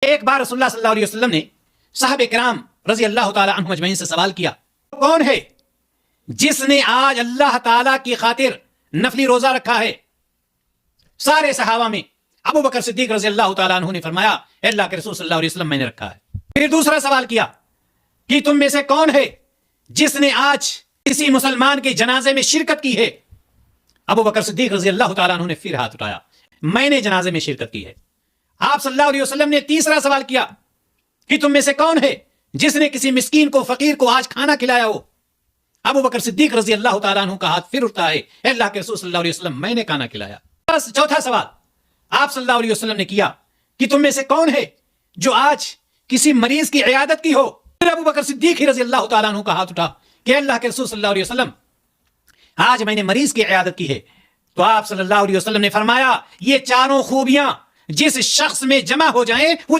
ایک بار رسول اللہ صلی اللہ علیہ وسلم نے صحابہ کرام رضی اللہ تعالی عنہم اجمعین سے سوال کیا، کون ہے جس نے آج اللہ تعالیٰ کی خاطر نفلی روزہ رکھا ہے؟ سارے صحابہ میں ابو بکر صدیق رضی اللہ تعالیٰ عنہ نے فرمایا، اے اللہ کے رسول صلی اللہ علیہ وسلم میں نے رکھا ہے۔ پھر دوسرا سوال کیا کہ تم میں سے کون ہے جس نے آج کسی مسلمان کے جنازے میں شرکت کی ہے؟ ابو بکر صدیق رضی اللہ تعالیٰ عنہ نے پھر ہاتھ اٹھایا، میں نے جنازے میں شرکت کی ہے۔ آپ صلی اللہ علیہ وسلم نے تیسرا سوال کیا کہ تم میں سے کون ہے جس نے کسی مسکین کو، فقیر کو آج کھانا کھلایا ہو؟ ابو بکر صدیق رضی اللہ تعالیٰ عنہ کا ہاتھ پھر اٹھتا ہے، اے اللہ کے رسول صلی اللہ علیہ وسلم میں نے کھانا کھلایا۔ بس چوتھا سوال آپ صلی اللہ علیہ وسلم نے کیا کہ تم میں سے کون ہے جو آج کسی مریض کی عیادت کی ہو؟ پھر ابو بکر صدیق رضی اللہ تعالیٰ عنہ کا ہاتھ اٹھا کہ اللہ کے رسول صلی اللہ علیہ وسلم آج میں نے مریض کی عیادت کی ہے۔ تو آپ صلی اللہ علیہ وسلم نے فرمایا، یہ چاروں خوبیاں جس شخص میں جمع ہو جائیں وہ